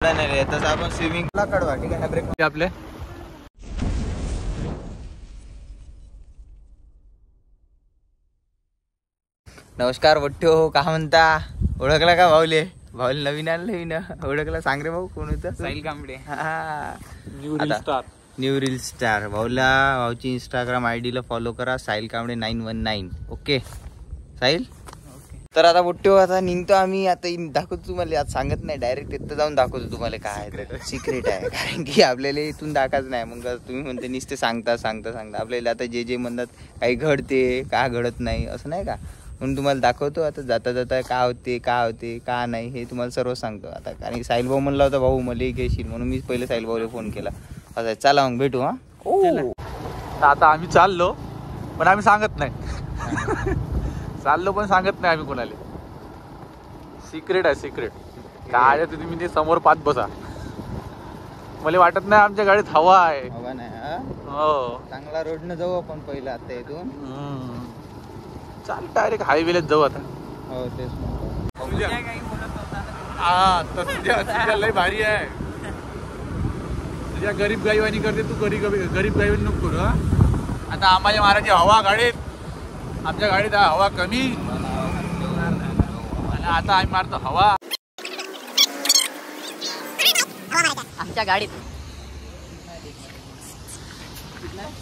नाही तसं आपण स्विमिंगला कडवा. ठीक आहे ब्रेक आपले. नमस्कार वट्ट्यो, का म्हणता? ओळखला का भाऊले? भाऊले नवीन आणलं ओळखला? सांग रे भाऊ, कोण होतं? Sahil Kamble. New reel star. भाऊची इंस्टाग्राम आयडी ला फॉलो करा, साहिल कांबळे 919. ओके साहिल. तर आता वट्ट्यो आता निघतो आम्ही. आता दाखवतो तुम्हाला, आज सांगत नाही, डायरेक्ट तिथं जाऊन दाखवतो तुम्हाला काय आहे. सिक्रेट आहे, कारण की आपल्याला इथून दाखवाच नाही. मग तुम्ही म्हणते नुसते सांगता आपल्याला आता जे म्हणतात काही घडते का घडत नाही असं नाही का, म्हणून तुम्हाला दाखवतो. आता जाता जाता का होते का नाही हे तुम्हाला सर्व सांगतो आता. कारण साहिल भाऊ म्हणला होता भाऊ मला घेशील, म्हणून मी पहिले साहिल भाऊला फोन केला. असं चला मग भेटू. हा आता आम्ही चाललो पण आम्ही सांगत नाही. चाललो पण सांगत नाही आम्ही कोणाला. सिक्रेट आहे, सिक्रेट. काय आहे तुम्ही ते समोर पाहत बसा. मला वाटत नाही आमच्या गाडीत हवा आहे. हवा नाही. हो, चांगला रोडनं जाऊ आपण पहिला आता इथून. चाल डायरेक्ट हायवेलाच जाऊ आता. हो तेच. हा तर लय भारी आहे. तुझ्या गरीब गाईवानी करते तू, गरीब गाईवानी नको करू. आता आम्हाला मारायची हवा गाडीत. आमच्या गाडीत हवा कमी आणि आता आम्ही मारतो हवा आमच्या गाडीत.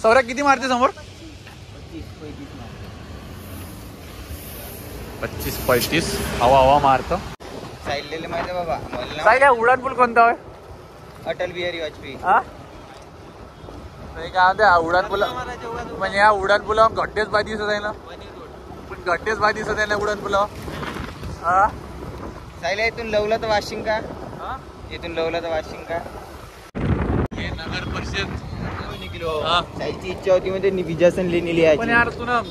सौर्या किती मारते समोर? 25-35 हवा मारतो. साहिल माहिती बाबा मला. काय काय उडान पूल कोणता आहे? अटल बिहारी वाजपेयी. काय उडान पुला म्हणजे या उडान पुलावर गड्डेच बाय दिसत आहे ना. पण गड्डेच बाय दिसत आहे ना उडान पुलावर. साहिल इथून लवला तर वाशिंग का? इथून लवला तर वाशिंग का? हे नगर परिषद. साहिलची इच्छा होती म्हणजे विजासन लेणी लिहायची. पण यार तू ना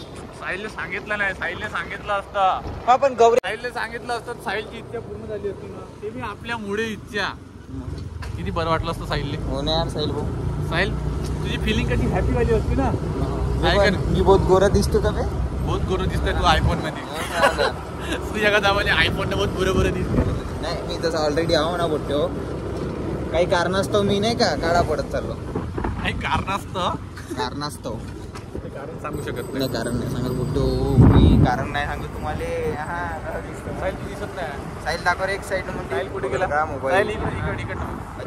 साहिलने सांगितलं नाही. साहिलने सांगितलं असतं. हा पण गौरी साहिलने सांगितलं असतं, साहिलची इच्छा पूर्ण झाली असती ना. ते मी आपल्या मुळे इच्छा किती बरं वाटलं असतं साहिलने. हो ना यार साहिल भाऊ. साहिल तुझी फिलिंग कशी हॅपी वाली असती ना. मी बहुत गोरा दिसतो का बे? बहुत गोरं दिसतंय तू आयफोन मध्ये. तुझ्या का जावाने आयफोन ने बहुत गोरं दिसते. नाही मी तसं ऑलरेडी आहो ना बोलतो. काही कारणास्तव मी नाही का काळा पडत चाललो. काही कारणास्तव कारण सांगू शकत नाही. कारण नाही सांगत बोलतो मी. कारण नाही सांगत तुम्हाला. साहिल तू दिसत नाही. साहिल दाखवर एक साईड म्हणून. साहिल कुठे गेला? का मोबाईल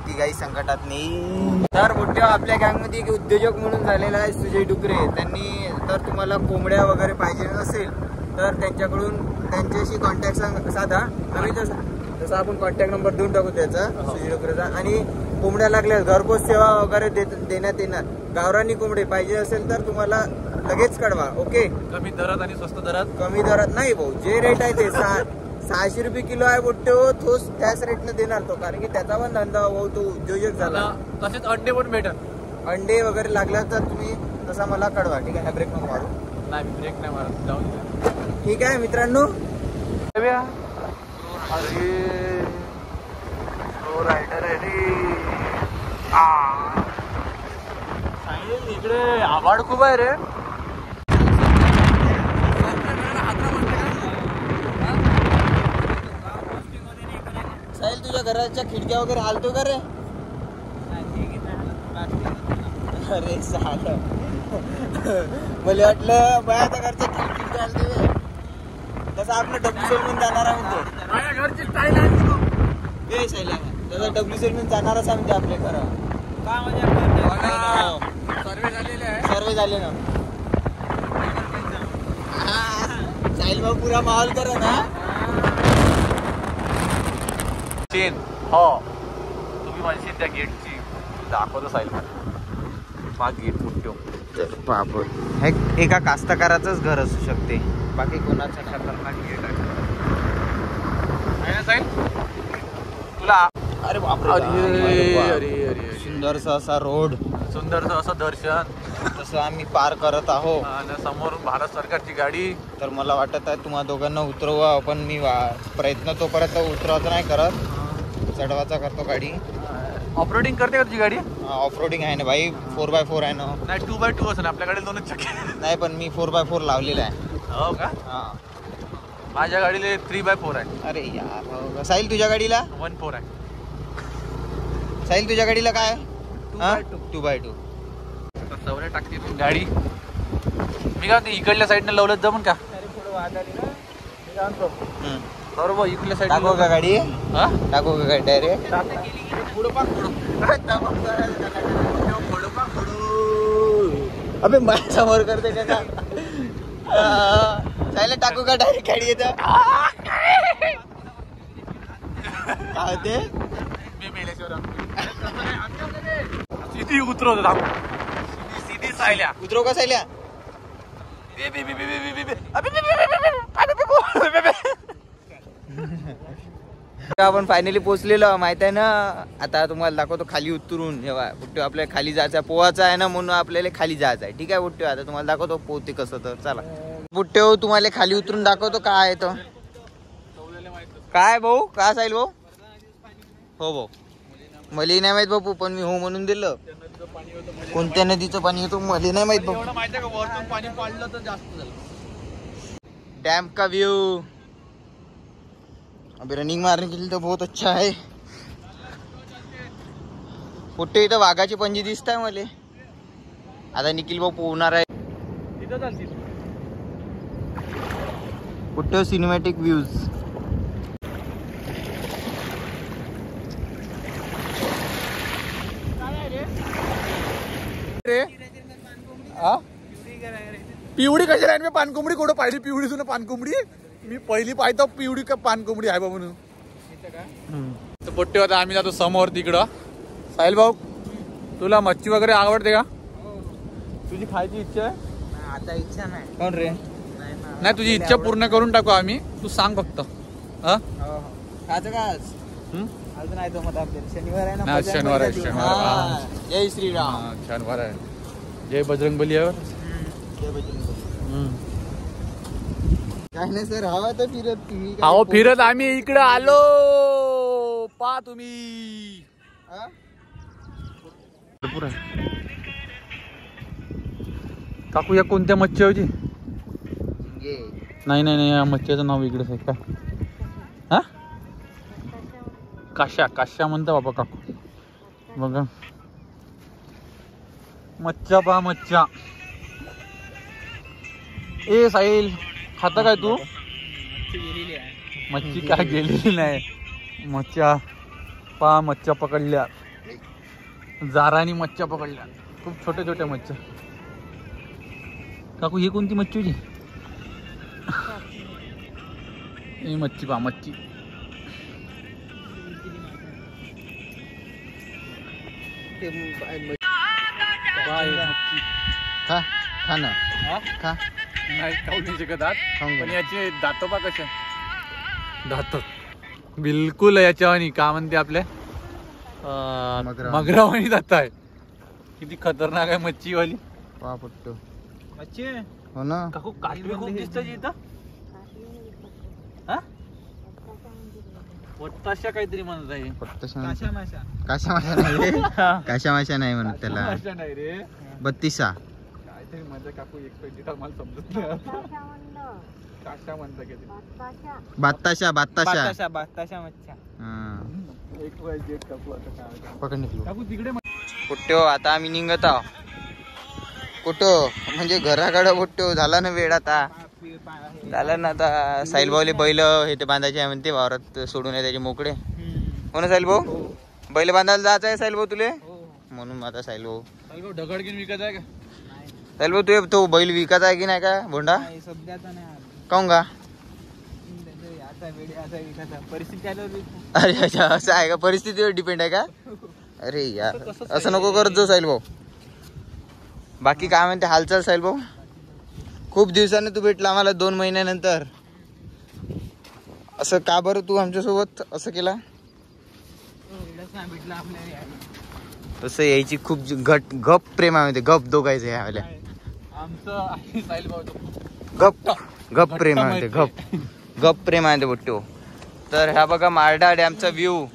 ती काही संकटात नाही. तर मोठ्या आपल्या गँगमध्ये एक उद्योजक म्हणून झालेला आहे सुजय डुकरे. त्यांनी तर तुम्हाला कोंबड्या वगैरे पाहिजे असेल तर त्यांच्याशी कॉन्टॅक्ट साधा. आम्ही तसं आपण कॉन्टॅक्ट नंबर देऊन टाकू त्याचा, सुजय डुकरेचा. आणि कोंबड्या लागल्यास घरपोच सेवा वगैरे देण्यात येणार. गावरानी कोंबडे पाहिजे असेल तर तुम्हाला लगेच कळवा. ओके. कमी दरात आणि स्वस्त दरात. कमी दरात नाही भाऊ, जे रेट आहे ते 600 रुपये किलो आहे बोलतो. तोच त्याच रेटनं देणार तो, कारण की त्याचा पण धंदा भाऊ तो उद्योजक झाला. तसेच अंडे पण भेटत. अंडे वगैरे लागल्या तर तुम्ही तसा मला कळवा. ठीक आहे. ब्रेक नको मारू. नाही ब्रेक नाही मारत. जाऊन ठीक आहे मित्रांनो. अरे स्लो रायडर आहे रे. साहिल इकडे आवाड खूप आहे रे. साहिल तुझ्या घराच्या खिडक्या वगैरे हालतो का रे? अरे झालं. मला वाटलं बायाच्या घरच्या खिडक्या हालते. तसं आपलं डब्ल्यू म्हणून जाणार आहे माझ्या घरची स्टाईल आहे. ए साहिल तसं डब्ल्यू म्हणून जाणारच आहे म्हणजे आपल्या घरा. सर्वे झाले ना. साहिल भाऊ पुरा माहोल करा ना. हो तुम्ही म्हणशील त्या गेटची दाखवतो साहिल. हा गेट मुठ्यो बापर एका कास्तकाराचंच घर असू शकते, बाकी कोणाचं खतरनाक गेट आहे ना साहिल तुला. अरे बापरे. अरे सुंदरसा असा रोड, सुंदरसं असं दर्शन. तसं आम्ही पार करत आहोत. आणि समोर भारत सरकारची गाडी. तर मला वाटत आहे तुम्हा दोघांना उतरवा. पण मी प्रयत्न तोपर्यंत उतरवायचा नाही करत, चढवायचा करतो गाडी. ऑफरोडिंग करते का तुझी गाडी? ऑफरोडिंग आहे ना भाई. 4x4 आहे ना. नाही 2x2 असं आपल्याकडे 2च चक्के. नाही पण मी 4x4 लावलेला आहे. हो का? माझ्या गाडीला 3x4 आहे. अरे यार साहिल तुझ्या गाडीला 1.4 आहे. साहिल तुझ्या गाडीला काय 2x2 सवऱ्या टाकते तू गाडी. मी काय ते इकडल्या साईडने लावलं जमून का बरोबर इकडल्या साईड टाकू का गाडी हा टाकू का गाडी डायरेक्ट अबे माझ्या समोर करते का साहिल टाकू का डायरेक्ट गाडी येतं काय होते सिधी उतरवतो सिधी सायल्या उतरव का सायल्या आपण फायनली पोहोचलेलो माहित आहे ना. आता तुम्हाला दाखवतो खाली उतरून. जेव्हा बुट्टो आपल्याला खाली जायचं पोहायचा आहे ना म्हणून आपल्याला खाली जायचं आहे. ठीक आहे बुट्टो आता तुम्हाला दाखवतो पोहते कसं. तर चला बुट्टो तुम्हाला खाली उतरून दाखवतो काय आहे तो काय भाऊ काय साहिल भाऊ. हो भाऊ मला नाही माहित बापू पण मी हो म्हणून दिलं. कोणत्या नदीचं पाणी येतो मला नाही माहित बापू. पाणी पाडलं तर जास्त झालं. डैम का व्यू अभी रनिंग मारने के लिए तो बहुत अच्छा है. कुठे इथं वाघाची पंजी दिसत आहे मला. आता निखिल भाऊ पोहणार आहे. कुठे सिनेमॅटिक व्ह्यूज पिवडी कशी राहील मी पानकोंबडी कुठं पाहिली पिवडी सुद्धा पानकोंबडी मी पहिली पाहतो पिवडी का पानकोंबडी आहे बा म्हणून. पोट्टे होता आम्ही जातो समोर तिकडं. साहिल भाऊ तुला मच्छी वगैरे आवडते का तुझी खायची इच्छा आहे. आता इच्छा नाही कोण रे नाही तुझी इच्छा पूर्ण करून टाकू आम्ही तू सांग फक्त. खायचं का आज अजून आहे तो मग शनिवार आहे ना. शनिवार आहे शनिवार. जय श्रीराम. शनिवार आहे जय बजरंगबली आहे. काय नाही सर हवा तर फिरत तुम्ही अहो फिरत आम्ही इकडे आलो पा तुम्ही भरपूर आहे. काकू या कोणत्या मच्छी होती. नाही नाही नाही या मच्छीचं नाव इकडेच आहे काय हा काश्या काश्या म्हणता बाबा काकू. बघा मच्छा पहा मच्छा. ए साहिल खाता काय तू मच्छी काय गेलेली नाही. मच्छा पहा मच्छा पकडल्या जारानी मच्छा पकडल्या खूप छोट्या छोट्या मच्छा. काकू ही कोणती मच्छी होती. ही मच्छी पहा मच्छी. खा खा ना खा नाही खाऊ नाही शकत आत पण याचे दात पा कशा दात बिलकुल याच्यावानी का म्हणते आपल्या मगरावानी दात आहे. किती खतरनाक आहे मच्छी वाली. वा पट्टो मच्छी हो ना. काकू काटवी खूप दिसतं इथं. वट्टाशा काहीतरी म्हणत आहे. काशा माशा नाही रे. काशा माशा नाही म्हणत त्याला. नाही रे 32 काहीतरी माझ्या काकू एक पैकी मला समजत नाही. काशा म्हणता की बात्ताशा एक वाजता काकू आता काय पकड निघलो काकू तिकडे कुठं आता आम्ही निघत आहो. कुठं म्हणजे घराकडं कुठं झाला ना वेळ आता झालं ना. आता साहिल भाऊले बैल हे ते बांधायचे आहे म्हणते वावरात सोडून आहे त्याचे मोकळे हो ना साहिल भाऊ. बैल बांधायला जायचं आहे साहिल भाऊ तुले म्हणून आता साहिल भाऊ दगड घेऊन विकत आहे का साहिल भाऊ तू तो बैल विकत आहे की नाही का भोंडा काऊन का. अरे अच्छा असं आहे का परिस्थितीवर डिपेंड आहे का. अरे यार असं नको करत जो साहिल भाऊ. बाकी काय म्हणते हालचाल साहिल भाऊ. खूप दिवसाने तू भेटला आम्हाला 2 महिन्यानंतर. असं का बरं तू आमच्यासोबत असं केला. तसं यायची खूप गप प्रेम आहे गप दोघायचं ह्याला गप गप प्रेम आहे गप प्रेम आहे बोट्टो. तर ह्या बघा मार्डा डॅमचा व्ह्यू.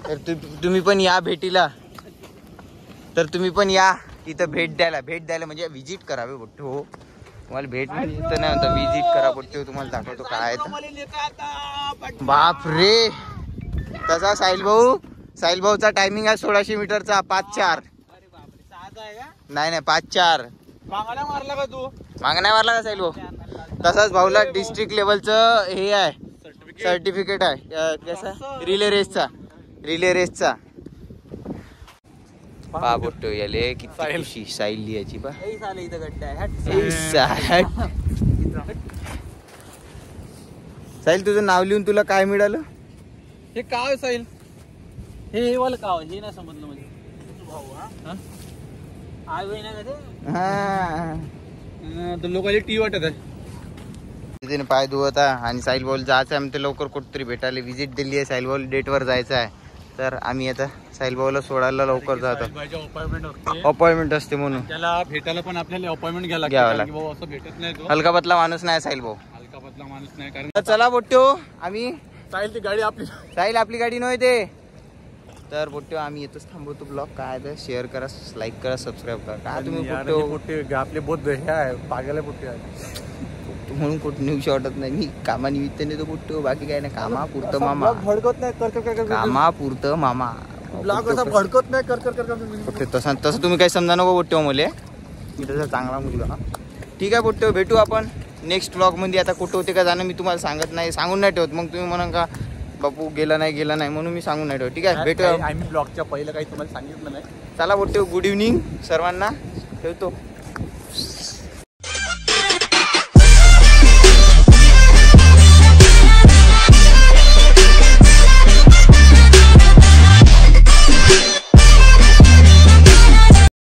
तर तुम्ही पण या भेटीला. तर तुम्ही पण या इथं भेट द्यायला म्हणजे व्हिजिट करावे बोट्टो. तुम्हाला भेट नाही म्हणता व्हिजिट करा बोट्टो. तुम्हाला दाखवतो काय बाप रे. तसा साहिल भाऊ साहिल भाऊचा टायमिंग आहे 1600 मीटरचा 5-4. नाही 5-4 मागायला मारला का तू? मागण्या मारला का साहिल भाऊ? तसाच भाऊला डिस्ट्रिक्ट लेवलचं हे आहे सर्टिफिकेट आहे कसं रिले रेसचा पा बोटो याले किती खुशी साहिल लिहायची पा. साहिल तुझं नाव लिहून तुला काय मिळालं? हे काय साहिल? हे वाला काव हे नाही समजलं म्हणजे. लोकांची टी वाटत आहे. तिथे पाय धुवता आणि साहिल भाऊ जायचं आहे आमच्या लवकर कुठतरी भेटायला विजिट दिली आहे. साहिल भाऊ डेटवर जायचं आहे तर आम्ही आता साहिल भाऊला सोडायला लवकर जातो. अपॉइंटमेंट असते म्हणून त्याला भेटायला पण आपल्याला अपॉइंटमेंट घ्यावं लागतं. असं भेटत नाही तो. हलका पतला माणूस नाही साहिल भाऊ. हलका पतला माणूस नाही कारण तर चला बोट्यो आम्ही साहिल ती गाडी आपली. साहिल आपली गाडी नव्हे ते. तर बोट्यो आम्ही येतच थांबवतो. ब्लॉग काय तर शेअर करा, लाईक करा, सबस्क्राईब करा. काय तुम्ही बोट्यो आपले बोध हे आहे पागायला पोटे आहे म्हणून कुठं नेऊ वाटत नाही. मी कामानिमित्ताने तो बोट्यो बाकी काय नाही. कामापुरतं मामा भडकत नाही कामापुरतं मामा ब्लॉग असा भडकत नाही कर तसं तुम्ही काही समजा नको बोट्यो मले. मी तसा चांगला मुलगा. ठीक आहे बोट्यो भेटू आपण नेक्स्ट ब्लॉग मध्ये. आता कुठं होते का जाणं मी तुम्हाला सांगत नाही, सांगून नाही ठेवत. मग तुम्ही म्हणा का बापू गेला नाही म्हणून मी सांगून नाही ठेवत. ठीक आहे भेटू. आम्ही ब्लॉगच्या पहिलं काही तुम्हाला सांगितलं नाही. चला बोट्यो गुड इव्हनिंग सर्वांना ठेवतो.